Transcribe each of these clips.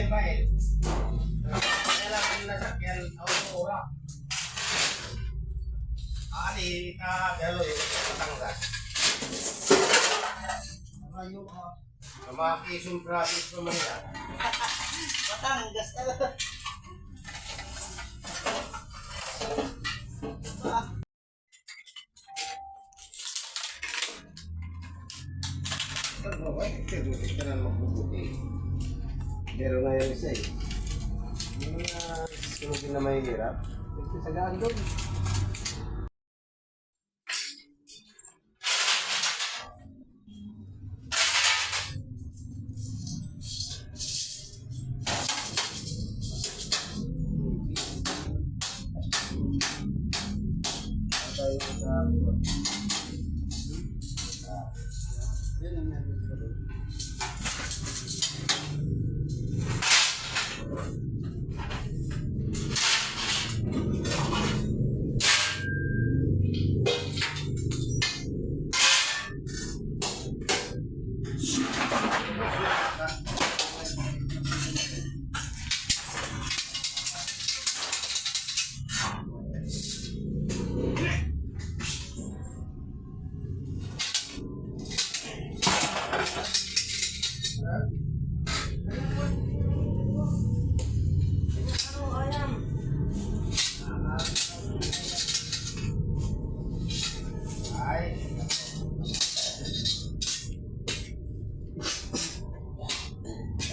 bail. Kailangan na sakyan auto-ora. Ali, galo yung Batangas. Sama Quezon Province pa man yan. Batangas ka. Ito na magbubuti. Meron na yung isa eh. Yung mga sunugin na may hirap. Ito sa gaan doon.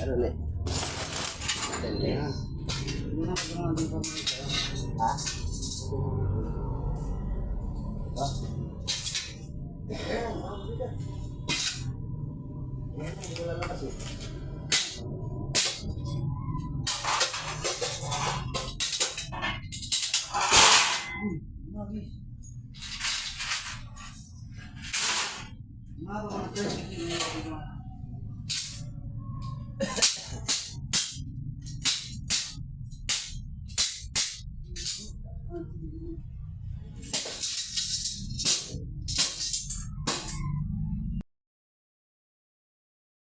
Ano nih? Ini. Hah? Ini